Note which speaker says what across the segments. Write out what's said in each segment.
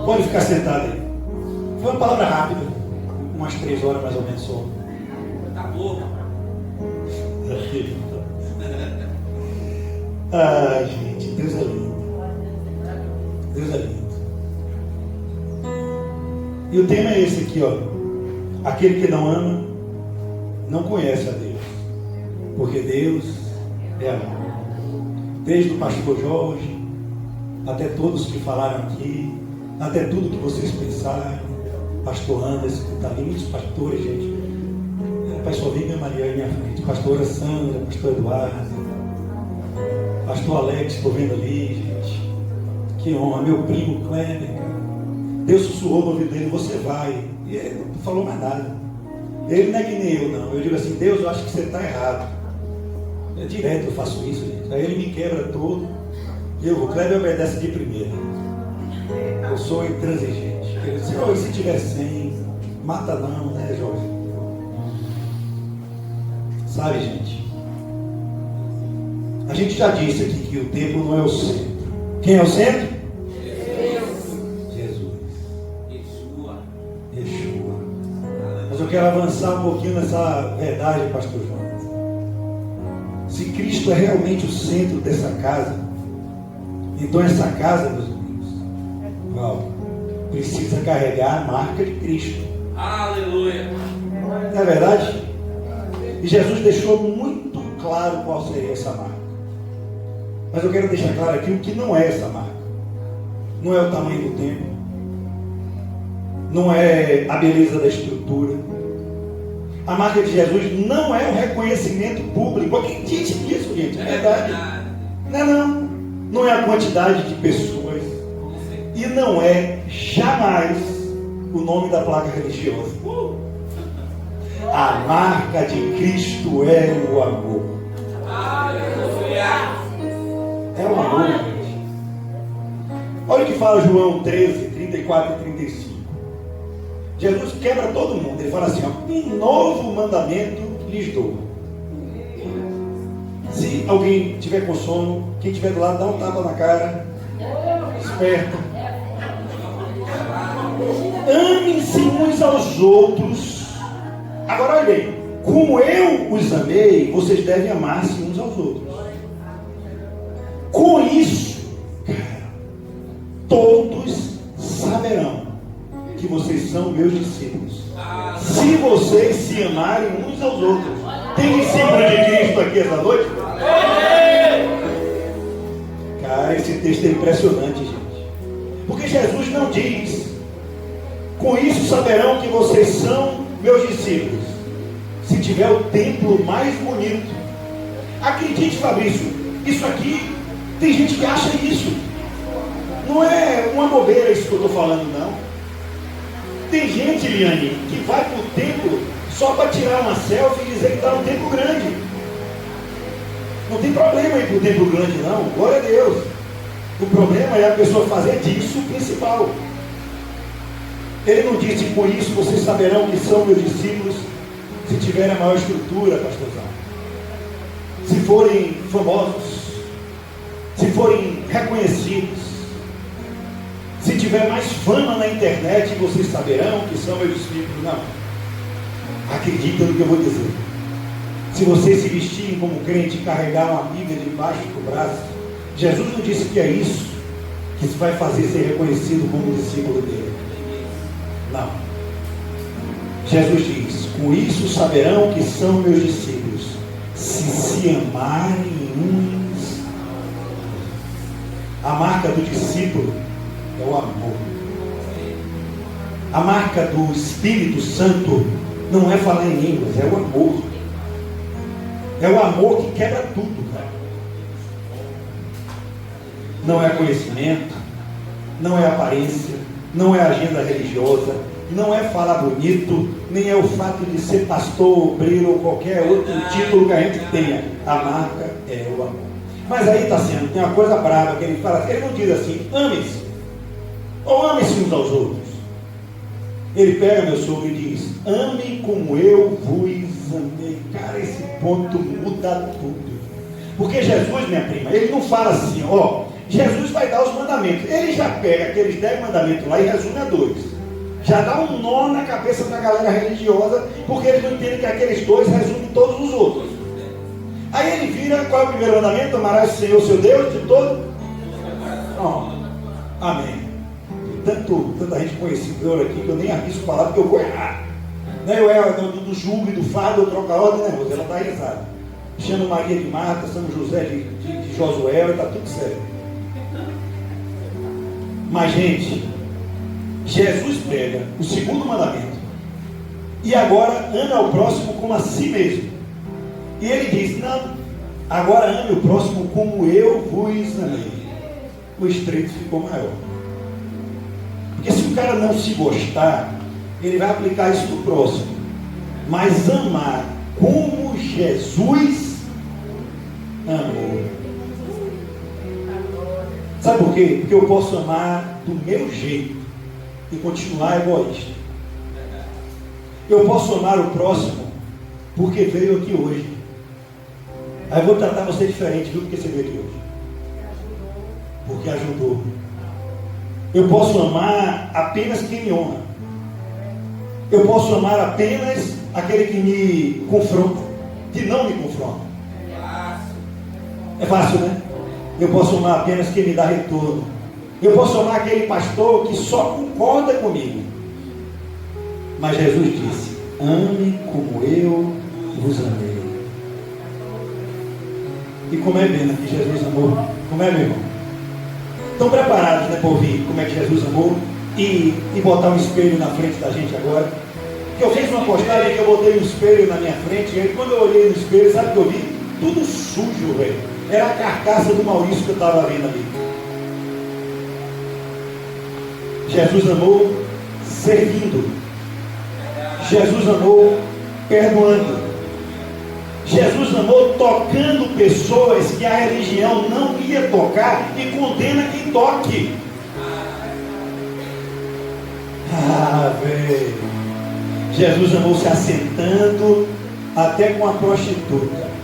Speaker 1: Pode ficar sentado aí. Foi uma palavra rápida. Umas 3 horas mais ou menos só.
Speaker 2: Tá bom.
Speaker 1: Ah, gente, Deus é lindo. Deus é lindo. E o tema é esse aqui, ó. Aquele que não ama, não conhece a Deus. Porque Deus é amor. Desde o pastor Jorge, até todos que falaram aqui, até tudo que vocês pensaram, pastor Anderson, que está ali, muitos pastores, gente. Pai, só vem minha Maria aí minha frente. Pastora Sandra, pastor Eduardo, pastor Alex, estou vendo ali, gente. Que honra, meu primo Kleber, cara. Deus sussurrou no ouvido dele, você vai. E ele não falou mais nada. Ele não é que nem eu, não. Eu digo assim, Deus, eu acho que você está errado. É direto eu faço isso, gente. Aí ele me quebra todo. E o Kleber obedece de primeira. Eu sou intransigente. Ele disse, oh, e se tiver 100? Mata não, né, Jorge? Sabe, gente? A gente já disse aqui que o templo não é o centro. Quem é o centro? Jesus. Yeshua. Mas eu quero avançar um pouquinho nessa verdade, pastor João. Se Cristo é realmente o centro dessa casa, então essa casa, meus amigos, precisa carregar a marca de Cristo.
Speaker 2: Aleluia.
Speaker 1: Não é verdade? E Jesus deixou muito claro qual seria essa marca. Mas eu quero deixar claro aqui o que não é essa marca. Não é o tamanho do templo. Não é a beleza da estrutura. A marca de Jesus não é o reconhecimento público. Quem disse isso, gente? É verdade. Não. Não é a quantidade de pessoas. E não é jamais o nome da placa religiosa. A marca de Cristo é o amor. É o amor, gente. Olha o que fala João 13, 34 e 35. Jesus quebra todo mundo. Ele fala assim, ó, um novo mandamento lhes dou. Se alguém tiver com sono, quem estiver do lado, dá um tapa na cara. Esperto. Amem-se uns aos outros. Agora olha bem, como eu os amei, vocês devem amar-se uns aos outros. Com isso, cara, todos saberão que vocês são meus discípulos. Se vocês se amarem uns aos outros. Tem discípulo de Cristo aqui essa noite? Cara, esse texto é impressionante, gente. Porque Jesus não diz, com isso saberão que vocês são meus discípulos, se tiver o templo mais bonito. Acredite, Fabrício, isso aqui, tem gente que acha isso. Não é uma bobeira isso que eu estou falando, não. Tem gente, Liane, que vai para o templo só para tirar uma selfie e dizer que está num templo grande. Não tem problema ir para o templo grande, não. Glória a Deus. O problema é a pessoa fazer disso o principal. Ele não disse, com isso vocês saberão que são meus discípulos, se tiverem a maior estrutura, pastorzão. Se forem famosos, se forem reconhecidos, se tiver mais fama na internet, vocês saberão que são meus discípulos. Não. Acredita no que eu vou dizer. Se vocês se vestirem como crente e carregar uma Bíblia debaixo do braço, Jesus não disse que é isso que vai fazer ser reconhecido como discípulo dele. Não. Jesus diz, com isso saberão que são meus discípulos, se amarem uns. A marca do discípulo é o amor. A marca do Espírito Santo não é falar em línguas, é o amor. É o amor que quebra tudo, cara. Não é conhecimento, não é aparência, não é agenda religiosa, não é falar bonito, nem é o fato de ser pastor, obreiro ou qualquer outro título que a gente tenha. A marca é o amor. Mas aí está sendo, tem uma coisa brava que ele fala, ele não diz assim, ame-se, ou ame-se uns aos outros. Ele pega, meu sogro, e diz, ame como eu vos amei. Cara, esse ponto muda tudo. Porque Jesus, minha prima, ele não fala assim, ó, Jesus vai dar os mandamentos. Ele já pega aqueles 10 mandamentos lá e resume a 2. Já dá um nó na cabeça da galera religiosa, porque eles não entendem que aqueles 2 resumem todos os outros. Aí ele vira, qual é o primeiro mandamento? Amarás o Senhor, seu Deus, de todo? Oh, amém. Tanta gente conhecedora aqui que eu nem arrisco falar porque eu vou errar. Né? Eu era do jugo e do fardo, eu troco a ordem, né, Rosa? Ela está risada. Chamo Maria de Marta, São José de Josué, está tudo certo. Mas, gente, Jesus pega o segundo mandamento e agora ame ao próximo como a si mesmo. E ele diz, não, agora ame o próximo como eu vos amei. O estreito ficou maior. Porque se o cara não se gostar, ele vai aplicar isso no próximo. Mas amar como Jesus amou. Sabe por quê? Porque eu posso amar do meu jeito e continuar egoísta. Eu posso amar o próximo porque veio aqui hoje. Aí eu vou tratar você diferente, viu? Porque você veio aqui hoje. Porque ajudou. Eu posso amar apenas quem me honra. Eu posso amar apenas aquele que me confronta, que não me confronta. É fácil, né? Eu posso amar apenas quem me dá retorno. Eu posso amar aquele pastor que só concorda comigo. Mas Jesus disse, ame como eu vos amei. E como é mesmo que Jesus amou? Como é, meu irmão? Estão preparados, né, para ouvir como é que Jesus amou? E botar um espelho na frente da gente agora? Porque eu fiz uma postagem que eu botei um espelho na minha frente, e aí quando eu olhei no espelho, sabe o que eu vi? Tudo sujo, velho. Era a carcaça do Maurício que eu estava vendo ali. Jesus amou servindo. Jesus amou perdoando. Jesus amou tocando pessoas que a religião não ia tocar e condena quem toque. Ah, velho. Jesus amou se assentando até com a prostituta.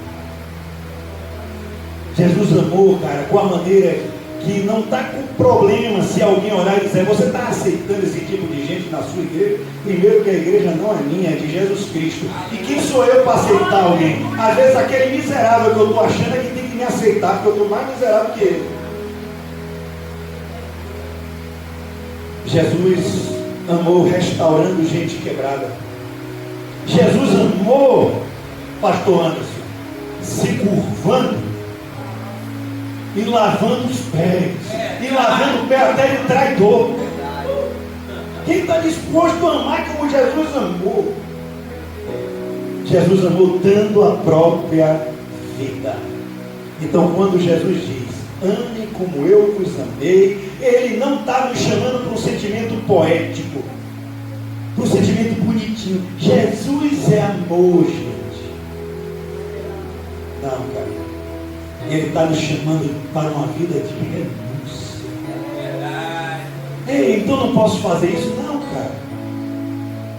Speaker 1: Jesus amou, cara, com a maneira que não está com problema se alguém olhar e dizer, você está aceitando esse tipo de gente na sua igreja? Primeiro que a igreja não é minha, é de Jesus Cristo. E quem sou eu para aceitar alguém? Às vezes aquele miserável que eu estou achando é que tem que me aceitar, porque eu estou mais miserável que ele. Jesus amou restaurando gente quebrada. Jesus amou, pastor Anderson, se curvando e lavando os pés, e lavando o pé até de traidor. Quem está disposto a amar como Jesus amou? Jesus amou dando a própria vida. Então quando Jesus diz, ame como eu vos amei, Ele não está nos chamando para um sentimento poético, para um sentimento bonitinho. Jesus é amor, gente. Não, cara. Ele está nos chamando para uma vida de renúncia. Ei, então não posso fazer isso? Não, cara.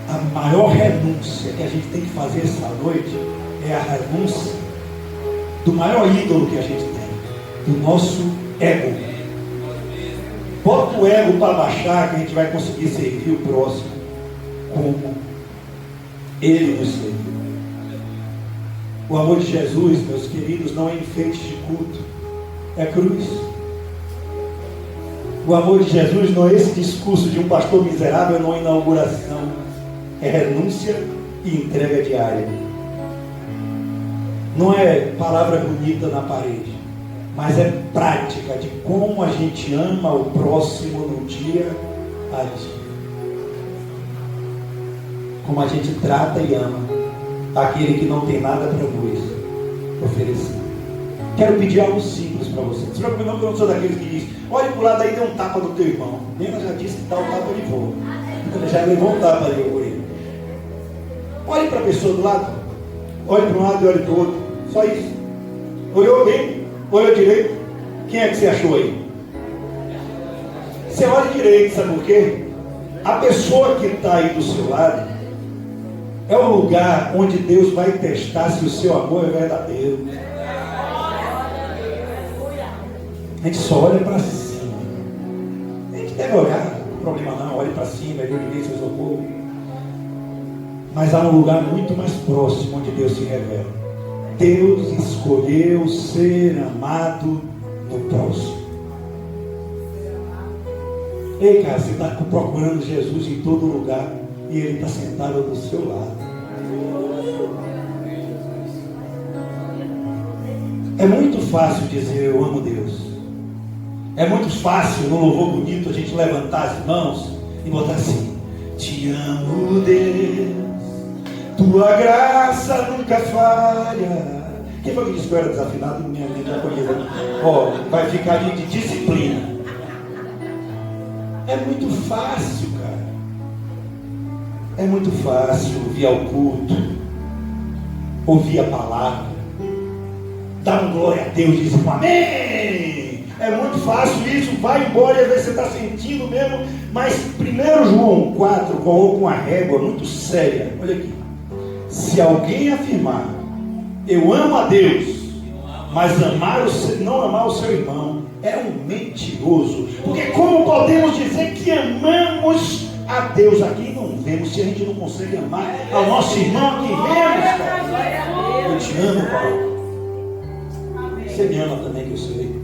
Speaker 1: A maior renúncia que a gente tem que fazer essa noite é a renúncia do maior ídolo que a gente tem, do nosso ego. Bota o ego para baixar, que a gente vai conseguir servir o próximo como Ele nos serviu. O amor de Jesus, meus queridos, não é enfeite de culto, é cruz. O amor de Jesus não é esse discurso de um pastor miserável numa inauguração, é renúncia e entrega diária. Não é palavra bonita na parede, mas é prática de como a gente ama o próximo no dia a dia. Como a gente trata e ama aquele que não tem nada para nos oferecer. Quero pedir algo simples para você. Não se preocupe não, porque eu não sou daqueles que diz, olhe para o lado aí e dê um tapa no teu irmão. Nena já disse que dá um tapa de volta. Ela já levou um tapa ali por ele. Olhe para a pessoa do lado. Olhe para um lado e olhe para o outro. Só isso. Olhou bem? Olhou direito? Quem é que você achou aí? Você olha direito, sabe por quê? A pessoa que está aí do seu lado é o lugar onde Deus vai testar se o seu amor é verdadeiro. A gente só olha para cima. A gente deve olhar, não tem problema não, olhe para cima, é de onde vem seu socorro. Mas há um lugar muito mais próximo onde Deus se revela. Deus escolheu ser amado no próximo. Ei, cara, você está procurando Jesus em todo lugar e Ele está sentado do seu lado. É muito fácil dizer eu amo Deus. É muito fácil no louvor bonito a gente levantar as mãos e botar assim: te amo, Deus, tua graça nunca falha. Quem foi que disse que eu era desafinado? Minha mente já conhece. Ó, vai ficar ali de disciplina. É muito fácil, cara. É muito fácil ouvir ao culto, ouvir a palavra, dar um glória a Deus, dizer um amém. É muito fácil isso, vai embora e às vezes você está sentindo mesmo. Mas 1 João 4 coloca uma régua muito séria. Olha aqui. Se alguém afirmar, eu amo a Deus, mas não amar o seu irmão, é um mentiroso. Porque como podemos dizer que amamos a Deus? Aqui não vemos, se a gente não consegue amar ao nosso irmão, aqui vemos, cara. Eu te amo, Paulo. Você me ama também, que eu sei.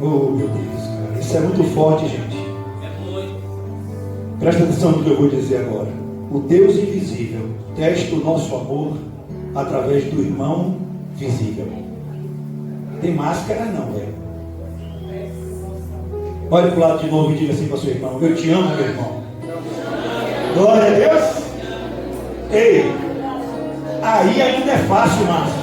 Speaker 1: Oh, meu Deus, cara, isso é muito forte, gente. Presta atenção no que eu vou dizer agora. O Deus invisível testa o nosso amor através do irmão visível. Tem máscara não, velho. Olha para o lado de novo e diga assim para o seu irmão: eu te amo, meu irmão. Glória a Deus. Ei, aí ainda é fácil, Márcio.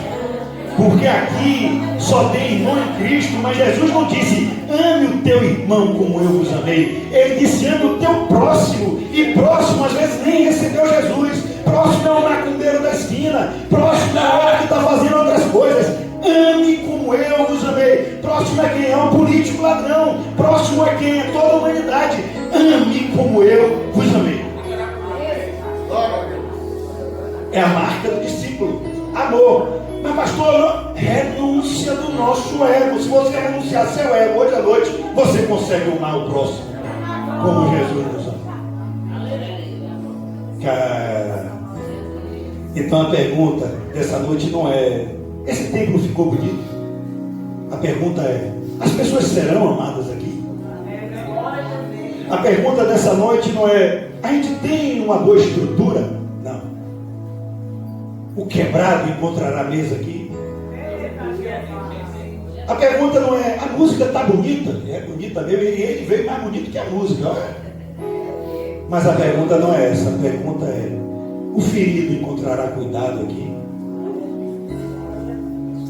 Speaker 1: Porque aqui só tem irmão em Cristo, mas Jesus não disse ame o teu irmão como eu vos amei. Ele disse ame o teu próximo. E próximo às vezes nem recebeu Jesus. Próximo é o macumbeiro da esquina. Próximo é o cara que está fazendo outras coisas. Ame como eu vos amei. Próximo é quem é um político ladrão. Próximo é quem é toda a humanidade. Ame como eu vos amei. É a marca do discípulo. Amor. Mas pastor, renúncia do nosso ego. Se você renunciar seu ego hoje à noite, você consegue amar o próximo como Jesus nos ama. Cara, então a pergunta dessa noite não é: esse templo ficou bonito? A pergunta é: as pessoas serão amadas aqui? A pergunta dessa noite não é: a gente tem uma boa estrutura? Não. O quebrado encontrará mesa aqui? A pergunta não é: a música está bonita? É bonita mesmo, e ele veio mais bonito que a música. Olha. Mas a pergunta não é essa. A pergunta é: o ferido encontrará cuidado aqui?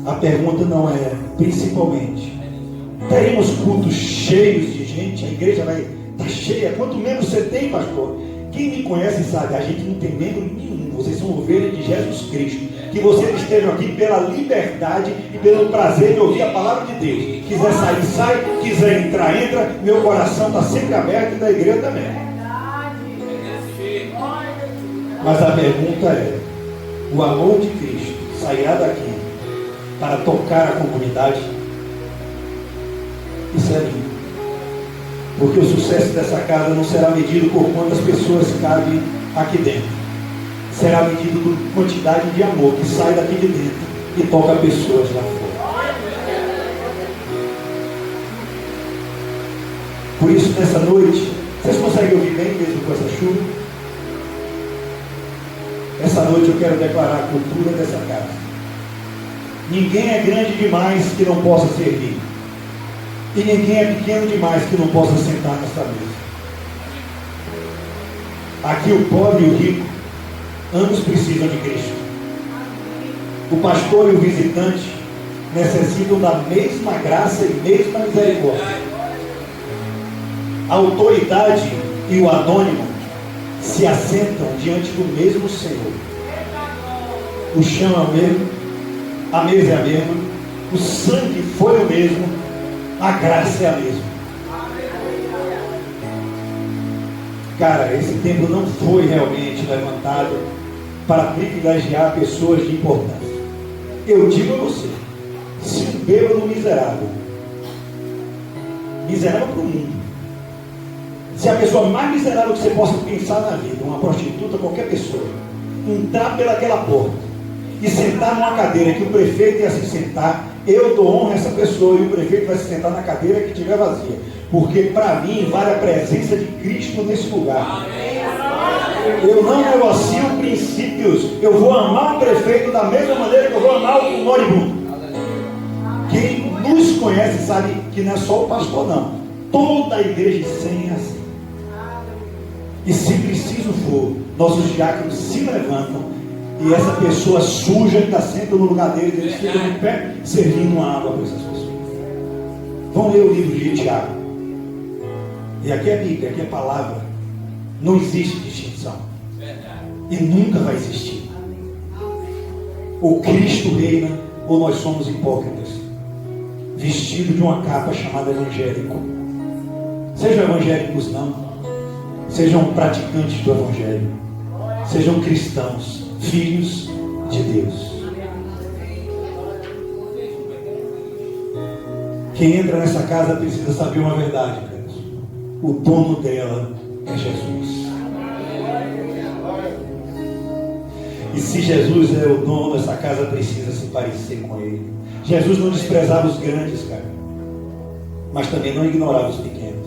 Speaker 1: A pergunta não é, principalmente, teremos cultos cheios de gente? A igreja vai estar cheia? Quanto menos você tem, pastor? Quem me conhece sabe, a gente não tem membro nenhum. Vocês são ovelhas de Jesus Cristo. Que vocês estejam aqui pela liberdade e pelo prazer de ouvir a palavra de Deus. Quiser sair, sai. Quiser entrar, entra. Meu coração está sempre aberto e da igreja também. Mas a pergunta é: o amor de Cristo sairá daqui para tocar a comunidade? Isso é lindo. Porque o sucesso dessa casa não será medido por quantas pessoas cabem aqui dentro. Será medido por quantidade de amor que sai daqui de dentro e toca pessoas lá fora. Por isso, nessa noite, vocês conseguem ouvir bem mesmo com essa chuva? Essa noite eu quero declarar a cultura dessa casa. Ninguém é grande demais que não possa servir. E ninguém é pequeno demais que não possa sentar nessa mesa. Aqui o pobre e o rico, ambos precisam de Cristo. O pastor e o visitante necessitam da mesma graça e mesma misericórdia. A autoridade e o anônimo se assentam diante do mesmo Senhor. O chão é o mesmo, a mesa é a mesma, o sangue foi o mesmo, a graça é a mesma. Cara, esse templo não foi realmente levantado para privilegiar pessoas de importância. Eu digo a você, se um bêbado miserável. Miserável para o mundo. Se a pessoa mais miserável que você possa pensar na vida, uma prostituta, qualquer pessoa, entrar pelaquela porta e sentar numa cadeira que o prefeito ia se sentar, eu dou honra a essa pessoa e o prefeito vai se sentar na cadeira que estiver vazia. Porque para mim vale a presença de Cristo nesse lugar. Eu não negocio princípios. Eu vou amar o prefeito da mesma maneira que eu vou amar o moribundo. Quem nos conhece sabe que não é só o pastor, não. Toda a igreja sem é assim. E se preciso for, nossos diáconos se levantam e essa pessoa suja que está sempre no lugar deles, eles ficam de pé servindo uma água para essas pessoas. Vamos ler o livro de Tiago. E aqui é Bíblia, aqui é palavra. Não existe distinção. E nunca vai existir. Ou Cristo reina, ou nós somos hipócritas, vestido de uma capa chamada evangélico. Sejam evangélicos não, sejam praticantes do evangelho, sejam cristãos, filhos de Deus. Quem entra nessa casa precisa saber uma verdade, Deus. O dono dela é Jesus. E se Jesus é o dono, essa casa precisa se parecer com ele. Jesus não desprezava os grandes, cara, mas também não ignorava os pequenos.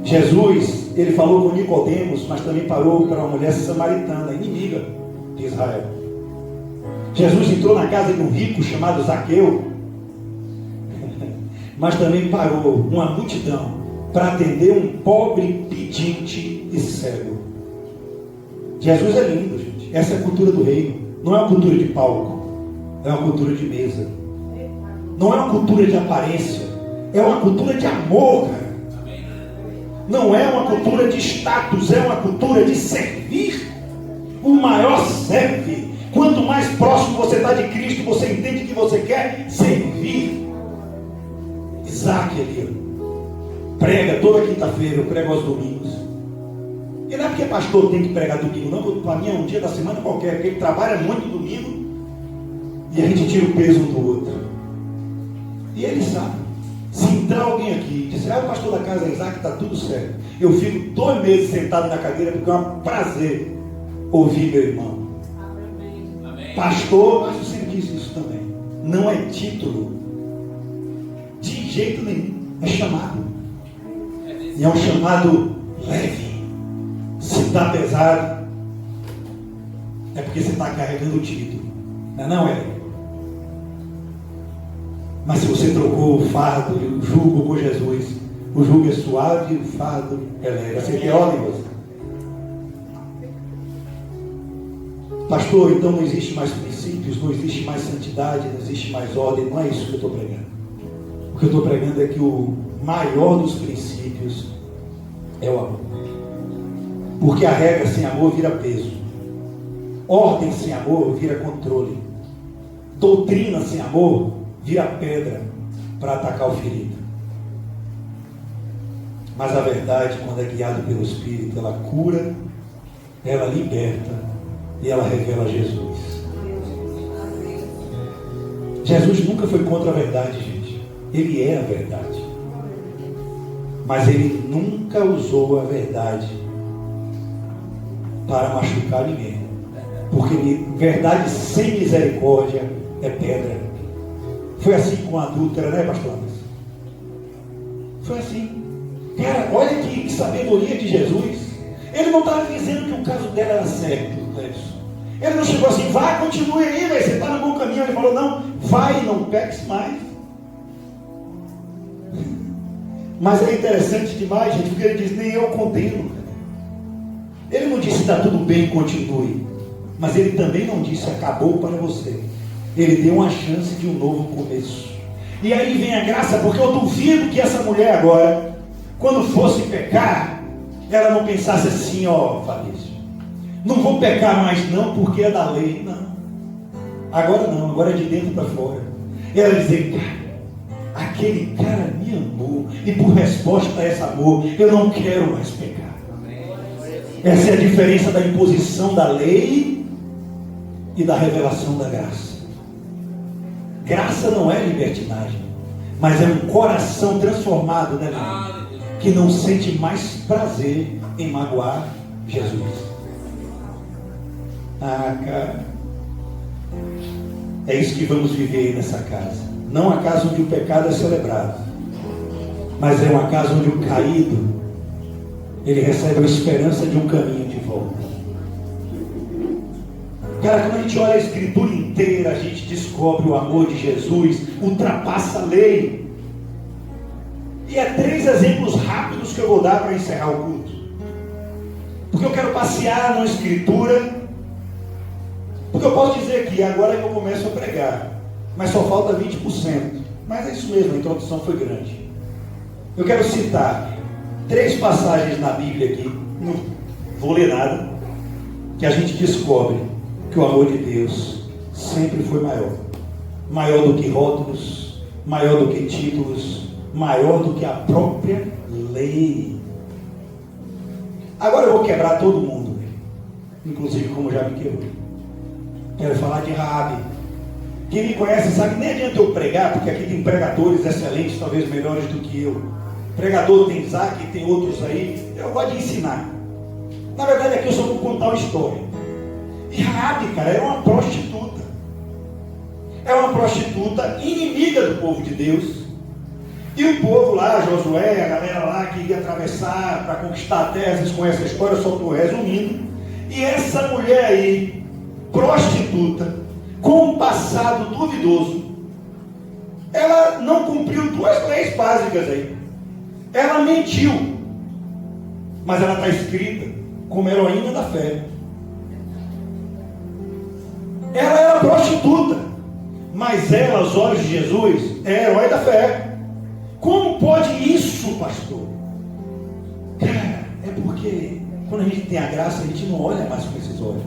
Speaker 1: Jesus, ele falou com Nicodemos, mas também parou para uma mulher samaritana, inimiga de Israel. Jesus entrou na casa de um rico chamado Zaqueu, mas também parou uma multidão para atender um pobre pedinte e cego. Jesus é lindo, gente. Essa é a cultura do reino. Não é uma cultura de palco, é uma cultura de mesa. Não é uma cultura de aparência, é uma cultura de amor, cara. Não é uma cultura de status, é uma cultura de servir. O maior serve. Quanto mais próximo você está de Cristo, você entende que você quer servir. Isaac ali prega toda quinta-feira, eu prego aos domingos. E não é porque pastor tem que pregar domingo, não. Para mim é um dia da semana qualquer, porque ele trabalha muito domingo e a gente tira o peso um do outro. E ele sabe. Se entrar alguém aqui e disser, o pastor da casa é Isaac, está tudo certo. Eu fico 2 meses sentado na cadeira porque é um prazer ouvir meu irmão. Amém. Pastor, mas você disse isso também. Não é título. De jeito nenhum. É chamado. E é um chamado leve. Se está pesado, é porque você está carregando o título. Não é? Mas se você trocou o fardo e o jugo por Jesus, o jugo é suave e o fardo é leve. Você tem ordem, você? Pastor, então não existe mais princípios, não existe mais santidade, não existe mais ordem. Não é isso que eu estou pregando. O que eu estou pregando é que o maior dos princípios é o amor. Porque a regra sem amor vira peso. Ordem sem amor vira controle. Doutrina sem amor vira pedra para atacar o ferido. Mas a verdade, quando é guiada pelo Espírito, ela cura, ela liberta e ela revela Jesus. Jesus nunca foi contra a verdade, gente. Ele é a verdade. Mas ele nunca usou a verdade para machucar ninguém. Porque verdade sem misericórdia é pedra. Foi assim com a adúltera, né, pastor? Foi assim. Cara, olha que sabedoria de Jesus. Ele não estava dizendo que o caso dela era certo, Clécio. Ele não chegou assim, vai, continue aí, véio, você está no bom caminho. Ele falou, não, vai, não peques mais. Mas é interessante demais, gente, porque ele diz, nem eu condeno. Ele não disse, está tudo bem, continue. Mas ele também não disse, acabou para você. Ele deu uma chance de um novo começo. E aí vem a graça, porque eu duvido que essa mulher agora, quando fosse pecar, ela não pensasse assim, ó, Fabrício, não vou pecar mais não, porque é da lei. Não. Agora não, agora é de dentro para fora. Ela dizer, cara, aquele cara me amou, e por resposta a esse amor, eu não quero mais pecar. Essa é a diferença da imposição da lei e da revelação da graça. Graça não é libertinagem, mas é um coração transformado, né, irmão? Que não sente mais prazer em magoar Jesus. Ah, cara, é isso que vamos viver aí nessa casa. Não a casa onde o pecado é celebrado, mas é uma casa onde o caído, ele recebe a esperança de um caminho de volta. Cara, quando a gente olha a Escritura inteira, a gente descobre o amor de Jesus, ultrapassa a lei. E é 3 exemplos rápidos que eu vou dar para encerrar o culto. Porque eu quero passear na Escritura. Porque eu posso dizer aqui, agora que eu começo a pregar, mas só falta 20%. Mas é isso mesmo, a introdução foi grande. Eu quero citar 3 passagens na Bíblia aqui, não vou ler nada, que a gente descobre que o amor de Deus sempre foi maior. Maior do que rótulos, maior do que títulos, maior do que a própria lei. Agora eu vou quebrar todo mundo, inclusive como já me quebrou. Quero falar de Raabe. Quem me conhece sabe que nem adianta eu pregar, porque aqui tem pregadores excelentes, talvez melhores do que eu. Pregador tem Isaac, tem outros aí. Eu gosto de ensinar. Na verdade aqui eu só vou contar uma história. E Raabe, cara, era uma prostituta. É uma prostituta inimiga do povo de Deus. E o povo lá, Josué, a galera lá que ia atravessar para conquistar a terra, vocês conhecem a história, só estou resumindo. E essa mulher aí, prostituta, com um passado duvidoso, ela não cumpriu 2 leis básicas aí. Ela mentiu, mas ela está escrita como heroína da fé. Ela era prostituta, mas ela, aos olhos de Jesus, é herói da fé. Como pode isso, pastor? Cara, é porque quando a gente tem a graça, a gente não olha mais com esses olhos.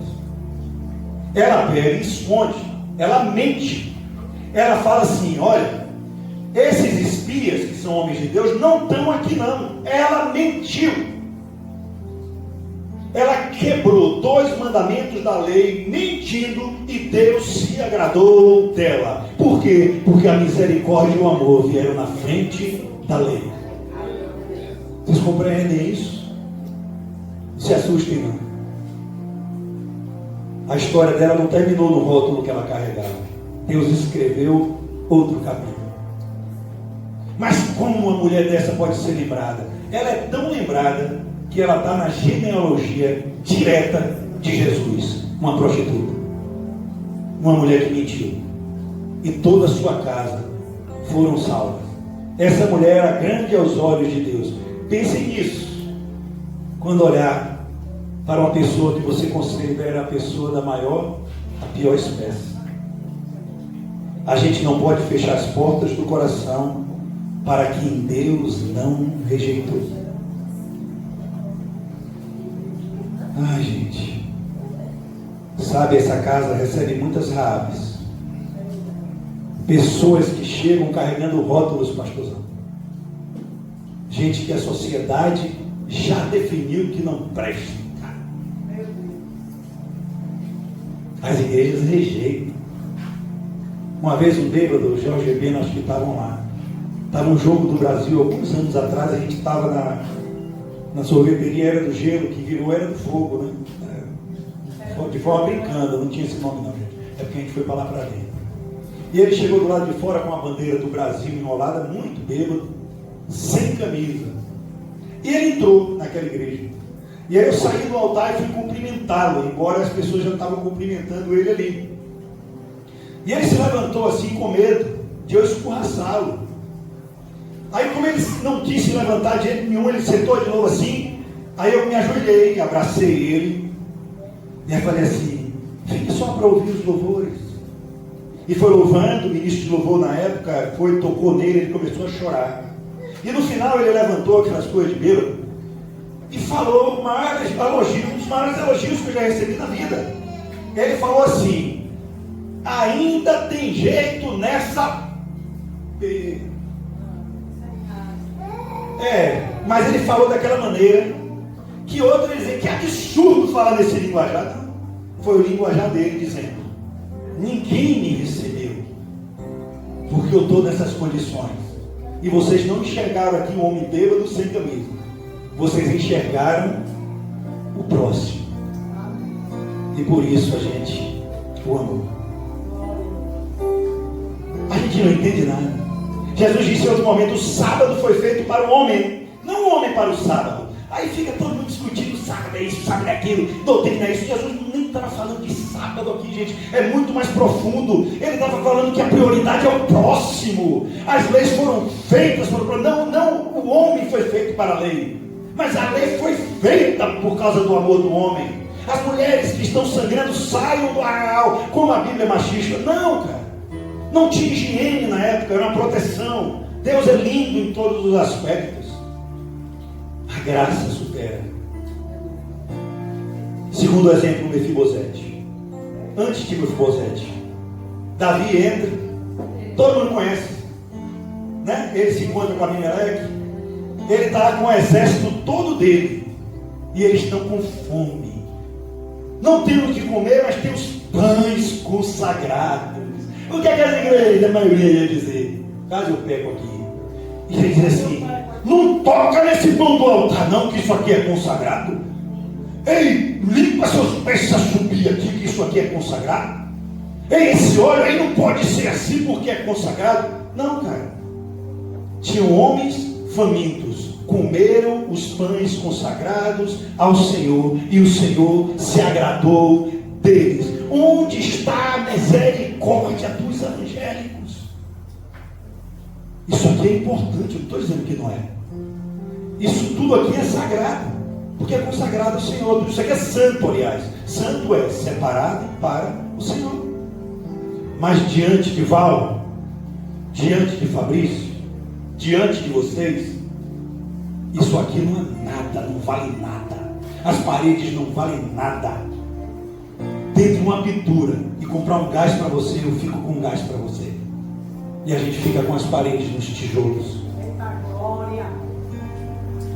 Speaker 1: Ela pega e esconde, ela mente. Ela fala assim: olha, esses espias que são homens de Deus não estão aqui não. Ela mentiu. Ela quebrou 2 mandamentos da lei, mentindo, e Deus se agradou dela. Por quê? Porque a misericórdia e o amor vieram na frente da lei. Vocês compreendem isso? Não se assustem não. A história dela não terminou no rótulo que ela carregava. Deus escreveu outro capítulo. Mas como uma mulher dessa pode ser lembrada? Ela é tão lembrada que ela está na genealogia direta de Jesus. Uma prostituta, uma mulher que mentiu, e toda a sua casa foram salvas. Essa mulher era grande aos olhos de Deus. Pensem nisso quando olhar para uma pessoa que você considera a pessoa da maior a pior espécie. A gente não pode fechar as portas do coração para quem Deus não rejeitou. Ai, gente, sabe, essa casa recebe muitas Raabes, pessoas que chegam carregando rótulos, pastorzão, gente que a sociedade já definiu que não presta. As igrejas rejeitam. Uma vez um bêbado, o Jorge B, nós que estavam lá, estava um jogo do Brasil, alguns anos atrás, a gente estava na sorveteria Era do Gelo, que virou Era do Fogo, né? De forma brincando, não tinha esse nome não, gente. É porque a gente foi para lá para dentro. E ele chegou do lado de fora com a bandeira do Brasil enrolada, muito bêbado, sem camisa. E ele entrou naquela igreja. E aí eu saí do altar e fui cumprimentá-lo, embora as pessoas já estavam cumprimentando ele ali. E ele se levantou assim com medo de eu escorraçá-lo. Aí, como ele não quis se levantar de jeito nenhum, ele sentou de novo assim. Aí eu me ajoelhei, abracei ele. E aí falei assim: fique só para ouvir os louvores. E foi louvando, o ministro de louvor na época tocou nele, ele começou a chorar. E no final ele levantou aquelas coisas de bêbado e falou um dos maiores elogios que eu já recebi na vida. Ele falou assim: ainda tem jeito nessa... mas ele falou daquela maneira que outros dizem que absurdo falar nesse linguajar. Não, foi o linguajar dele dizendo: ninguém me recebeu porque eu estou nessas condições. E vocês não enxergaram aqui um homem bêbado sem camisa. Vocês enxergaram o próximo. E por isso a gente o amou. A gente não entende nada. Jesus disse em outro momento: o sábado foi feito para o homem, não o homem para o sábado. Aí fica todo mundo discutindo: sábado é isso, sábado é aquilo, doutrina é isso. Jesus nem estava falando de sábado aqui, gente. É muito mais profundo. Ele estava falando que a prioridade é o próximo. As leis foram feitas para o próximo. Não, o homem foi feito para a lei, mas a lei foi feita por causa do amor do homem. As mulheres que estão sangrando saiam do arraial, como a Bíblia é machista. Não, cara. Não tinha higiene na época, era uma proteção. Deus é lindo em todos os aspectos. A graça supera. Segundo exemplo, Mefibosete. Antes de Mefibosete, Davi entra, todo mundo conhece, né? Ele se encontra com Abimeleque. Ele está com o exército todo dele, e eles estão com fome. Não tem o que comer, mas tem os pães consagrados. O que é que as igrejas, a maioria ia dizer? Caso eu pego aqui, e ele diz assim: não toca nesse pão do altar não, que isso aqui é consagrado. Ei, limpa seus pés a subir aqui, que isso aqui é consagrado. Ei, esse óleo aí não pode ser assim porque é consagrado. Não, cara. Tinham homens famintos, comeram os pães consagrados ao Senhor, e o Senhor se agradou deles. Onde está a misericórdia dos angélicos? Isso aqui é importante, eu não estou dizendo que não é. Isso tudo aqui é sagrado, porque é consagrado ao Senhor. Isso aqui é santo, aliás. Santo é separado para o Senhor. Mas diante de Val, diante de Fabrício, diante de vocês, isso aqui não é nada, não vale nada. As paredes não valem nada. Dentro de uma pintura e comprar um gás para você, eu fico com um gás para você. E a gente fica com as paredes nos tijolos.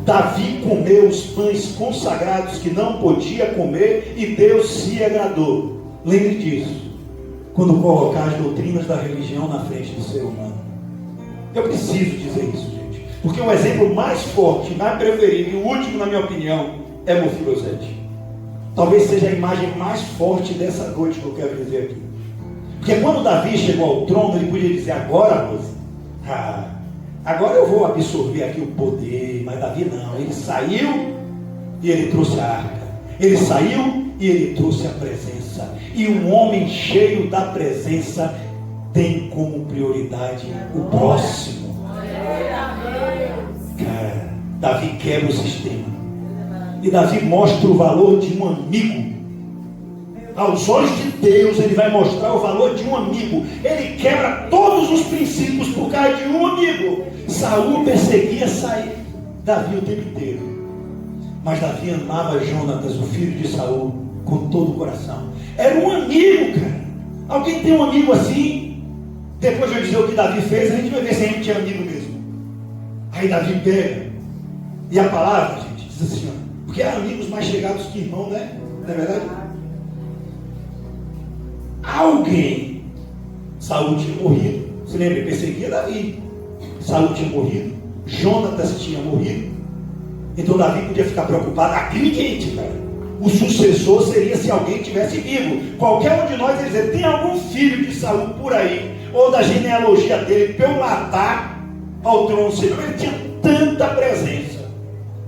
Speaker 1: Davi comeu os pães consagrados que não podia comer, e Deus se agradou. Lembre disso quando colocar as doutrinas da religião na frente do ser humano. Eu preciso dizer isso, gente, porque o exemplo mais forte, mais preferido e o último, na minha opinião, é Mefibosete. Talvez seja a imagem mais forte dessa noite que eu quero dizer aqui. Porque quando Davi chegou ao trono, ele podia dizer: agora, moça, agora eu vou absorver aqui o poder. Mas Davi não, ele saiu e ele trouxe a arca. Ele saiu e ele trouxe a presença. E um homem cheio da presença tem como prioridade o próximo. Cara, Davi quebra o sistema. E Davi mostra o valor de um amigo. Aos olhos de Deus, ele vai mostrar o valor de um amigo. Ele quebra todos os princípios por causa de um amigo. Saul perseguia Davi o tempo inteiro. Mas Davi amava Jonatas, o filho de Saul, com todo o coração. Era um amigo, cara. Alguém tem um amigo assim? Depois de eu dizer o que Davi fez, a gente vai ver se a gente é amigo mesmo. Aí Davi pega. E a palavra, gente, diz assim, ó, porque há amigos mais chegados que irmão, né? Não é verdade? Alguém, Saul tinha morrido. Você lembra? Ele perseguia Davi. Saul tinha morrido. Jonatas tinha morrido. Então Davi podia ficar preocupado. Aquele quente, cara. O sucessor seria se alguém tivesse vivo. Qualquer um de nós ia dizer: tem algum filho de Saul por aí, ou da genealogia dele, para eu matar ao trono do Senhor. Ele tinha tanta presença,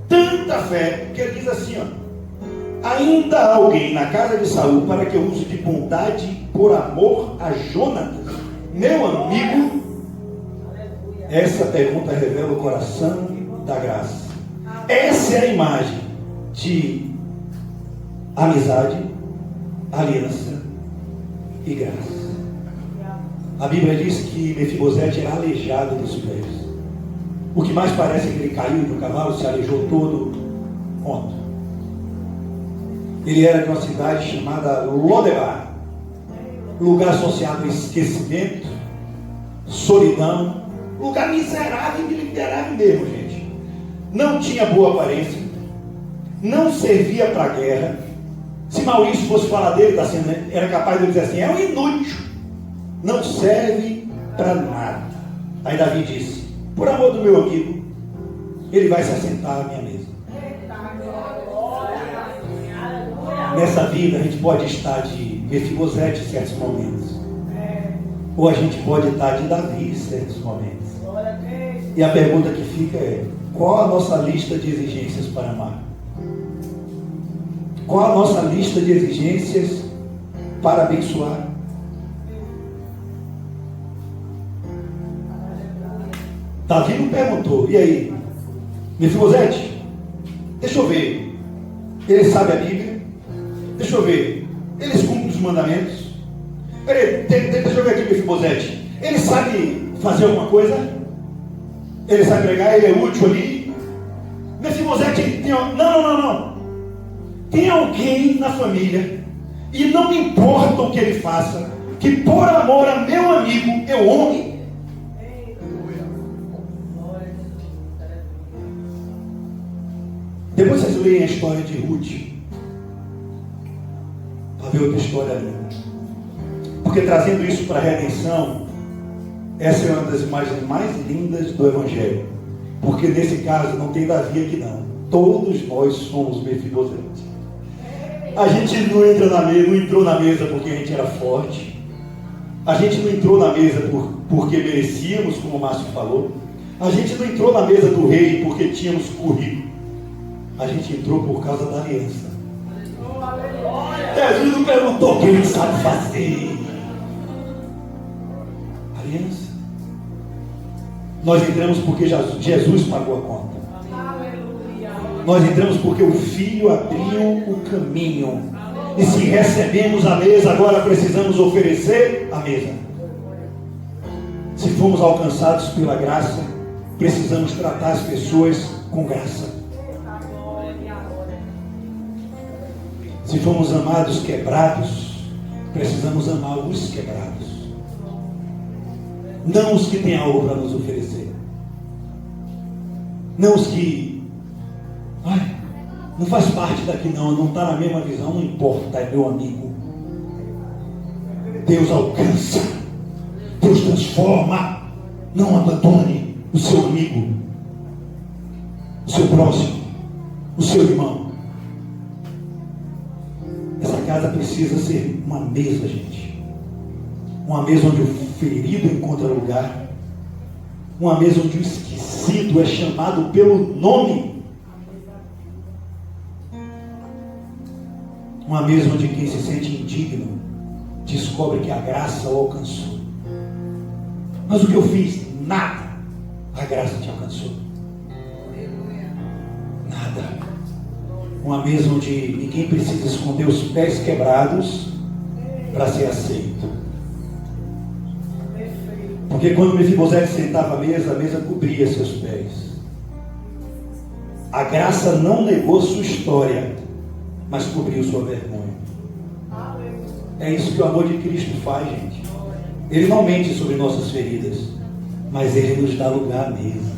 Speaker 1: tanta fé, que ele diz assim, ó: ainda há alguém na casa de Saul para que eu use de bondade por amor a Jonatas, meu amigo? Essa pergunta revela o coração da graça. Essa é a imagem de amizade, aliança e graça. A Bíblia diz que Mefibosete era aleijado dos pés. O que mais parece é que ele caiu do cavalo, se aleijou todo. Ponto. Ele era de uma cidade chamada Lodebar, lugar associado a esquecimento, solidão, lugar miserável e miserável mesmo, gente. Não tinha boa aparência, não servia para a guerra. Se Maurício fosse falar dele, era capaz de dizer assim: é um inútil, não serve para nada. Aí Davi disse: por amor do meu amigo, ele vai se assentar à minha mesa. Nessa vida a gente pode estar de Mefibosete em certos momentos, ou a gente pode estar de Davi em certos momentos. E a pergunta que fica é: qual a nossa lista de exigências para amar? Qual a nossa lista de exigências para abençoar? Davi não perguntou: e aí, Mefibosete, deixa eu ver, ele sabe a Bíblia? Deixa eu ver, eles cumprem os mandamentos? Peraí, deixa eu ver aqui, Mefibosete, ele sabe fazer alguma coisa? Ele sabe pregar? Ele é útil ali? Mefibosete tem... Não. Tem alguém na família, e não me importa o que ele faça, que por amor a meu amigo eu honre. Depois vocês leem a história de Ruth, para ver outra história linda. Porque trazendo isso para a redenção, essa é uma das imagens mais lindas do Evangelho. Porque nesse caso não tem Davi aqui não. Todos nós somos Mefibosete. A gente não entrou na mesa porque a gente era forte. A gente não entrou na mesa porque merecíamos, como o Márcio falou. A gente não entrou na mesa do rei porque tínhamos currículo. A gente entrou por causa da aliança. Jesus não perguntou o que ele sabe fazer. Aliança. Nós entramos porque Jesus pagou a conta. Nós entramos porque o Filho abriu o caminho. E se recebemos a mesa, agora precisamos oferecer a mesa. Se fomos alcançados pela graça, precisamos tratar as pessoas com graça. Se fomos amados quebrados, precisamos amar os quebrados, não os que têm algo para nos oferecer, não os que não faz parte daqui não está na mesma visão, não importa, é meu amigo. Deus alcança, Deus transforma. Não abandone o seu amigo, o seu próximo, o seu irmão. Essa casa precisa ser uma mesa, gente. Uma mesa onde o ferido encontra lugar. Uma mesa onde o esquecido é chamado pelo nome. Uma mesa onde quem se sente indigno descobre que a graça o alcançou. Mas o que eu fiz? Nada. A graça te alcançou. Nada. Uma mesa onde ninguém precisa esconder os pés quebrados para ser aceito. Porque quando Mefibosete sentava à mesa, a mesa cobria seus pés. A graça não negou sua história, mas cobriu sua vergonha. É isso que o amor de Cristo faz, gente. Ele não mente sobre nossas feridas, mas Ele nos dá lugar à mesa.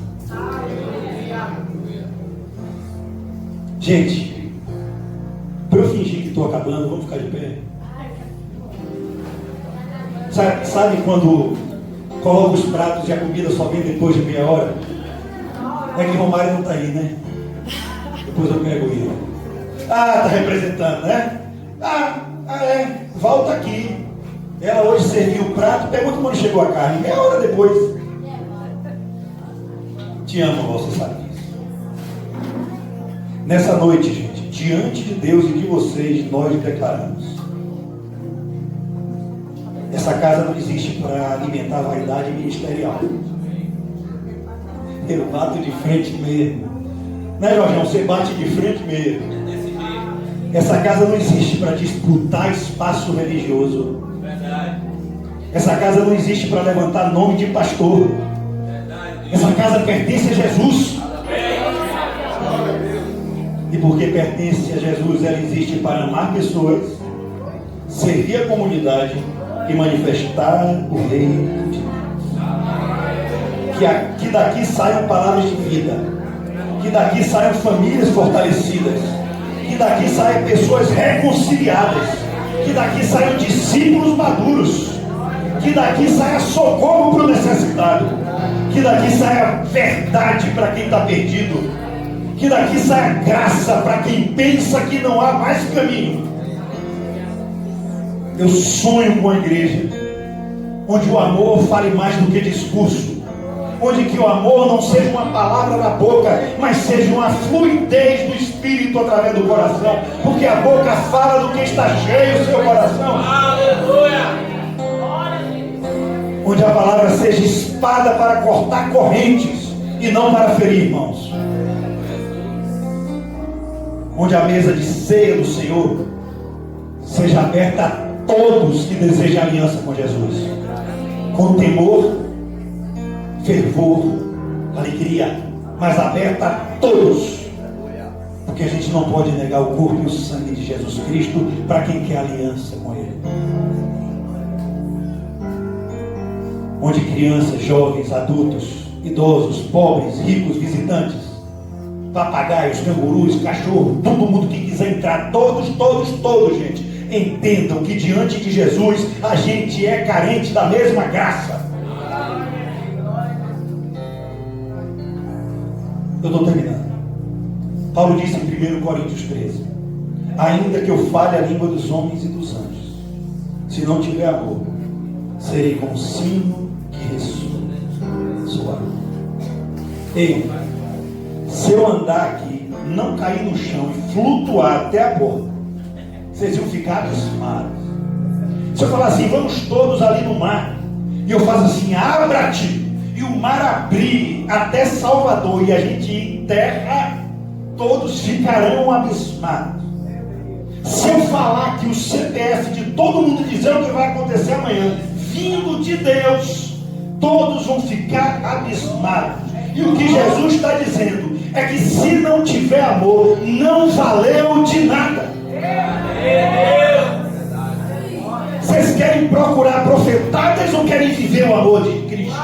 Speaker 1: Gente, para eu fingir que estou acabando, vamos ficar de pé. Sabe quando coloca os pratos e a comida só vem depois de meia hora? É que Romário não está aí, né? Depois eu pego ele. Está representando, né? É. Volta aqui. Ela hoje serviu o prato. Pergunta quando chegou a carne. Meia hora depois. Te amo, você sabe disso. Nessa noite, gente, diante de Deus e de vocês, nós declaramos: essa casa não existe para alimentar a vaidade ministerial. Eu bato de frente mesmo. Né, Jorjão? Você bate de frente mesmo. Essa casa não existe para disputar espaço religioso. Verdade. Essa casa não existe para levantar nome de pastor. Verdade. Essa casa pertence a Jesus. E porque pertence a Jesus, ela existe para amar pessoas, servir a comunidade e manifestar o reino de Deus. Que daqui saiam palavras de vida. Que daqui saiam famílias fortalecidas. Que daqui saiam pessoas reconciliadas. Que daqui saiam discípulos maduros. Que daqui saia socorro para o necessitado. Que daqui saia verdade para quem está perdido. Que daqui saia graça para quem pensa que não há mais caminho. Eu sonho com a igreja onde o amor fale mais do que discurso, onde que o amor não seja uma palavra da boca, mas seja uma fluidez do Espírito através do coração, porque a boca fala do que está cheio o seu coração.
Speaker 2: Aleluia!
Speaker 1: Onde a palavra seja espada para cortar correntes e não para ferir, irmãos. Onde a mesa de ceia do Senhor seja aberta a todos que desejam aliança com Jesus, com temor, fervor, alegria, mas aberta a todos, porque a gente não pode negar o corpo e o sangue de Jesus Cristo para quem quer aliança com Ele. Onde crianças, jovens, adultos, idosos, pobres, ricos, visitantes, papagaios, cangurus, cachorro, todo mundo que quiser entrar, todos, gente, entendam que diante de Jesus a gente é carente da mesma graça. Eu estou terminando. Paulo disse em 1 Coríntios 13: ainda que eu fale a língua dos homens e dos anjos, se não tiver amor, serei como sino que ressoa. Ei, se eu andar aqui, não cair no chão e flutuar até a porta, vocês iam ficar abismados. Se eu falar assim, vamos todos ali no mar, e eu faço assim, abra-te, e o mar abrir até Salvador, e a gente ir em terra, todos ficarão abismados. Se eu falar que o CPF de todo mundo dizer o que vai acontecer amanhã, vindo de Deus, todos vão ficar abismados. E o que Jesus está dizendo é que se não tiver amor, não valeu de nada. Vocês querem procurar profetadas ou querem viver o amor de Cristo?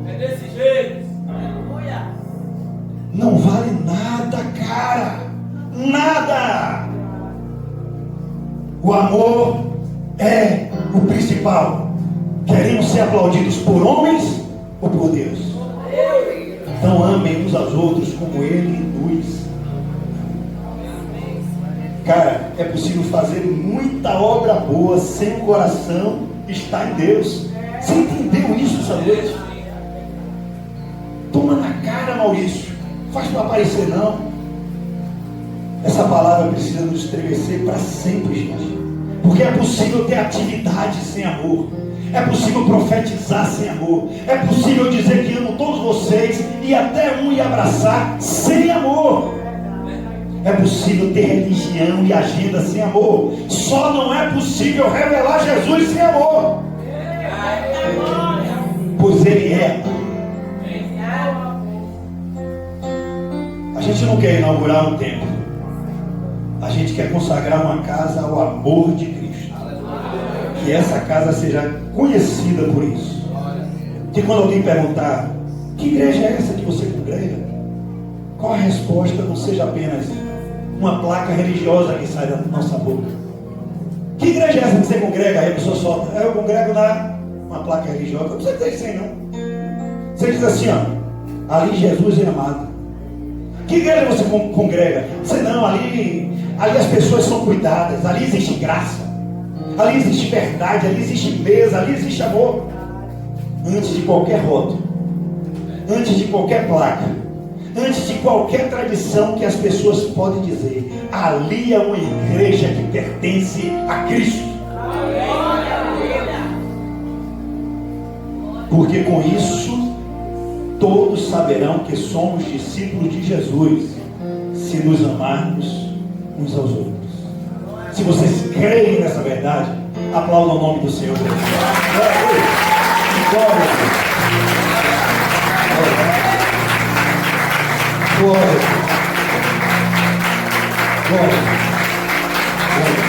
Speaker 2: É desse jeito.
Speaker 1: Não vale nada, cara. Nada. O amor é o principal. Queremos ser aplaudidos por homens ou por Deus? Então amem uns aos outros como Ele nos. Cara, é possível fazer muita obra boa sem o coração estar em Deus. Você entendeu isso essa noite? Toma na cara, Maurício. Faz para aparecer não. Essa palavra precisa nos estremecer para sempre, gente. Porque é possível ter atividade sem amor. É possível profetizar sem amor. É possível dizer que amo todos vocês e até um e abraçar sem amor. É possível ter religião e agenda sem amor. Só não é possível revelar Jesus sem amor. Pois Ele é. A gente não quer inaugurar um templo. A gente quer consagrar uma casa ao amor de Cristo. Que essa casa seja conhecida por isso. Que quando alguém perguntar, que igreja é essa que você congrega? Qual a resposta não seja apenas uma placa religiosa que sai da nossa boca. Que igreja é essa que você congrega? Aí a pessoa solta, eu congrego uma placa religiosa. Não precisa dizer isso aí não. Você diz assim, ó, ali Jesus é amado. Que igreja você congrega? Você não, ali as pessoas são cuidadas, ali existe graça, ali existe verdade, ali existe mesa, ali existe amor. Antes de qualquer rótulo, antes de qualquer placa, antes de qualquer tradição que as pessoas podem dizer, ali é uma igreja que pertence a Cristo. Porque com isso todos saberão que somos discípulos de Jesus, se nos amarmos uns aos outros. Se vocês creem nessa verdade, aplaudam o nome do Senhor. Glória a Deus. Glória a Deus. Glória a Deus. Glória a Deus.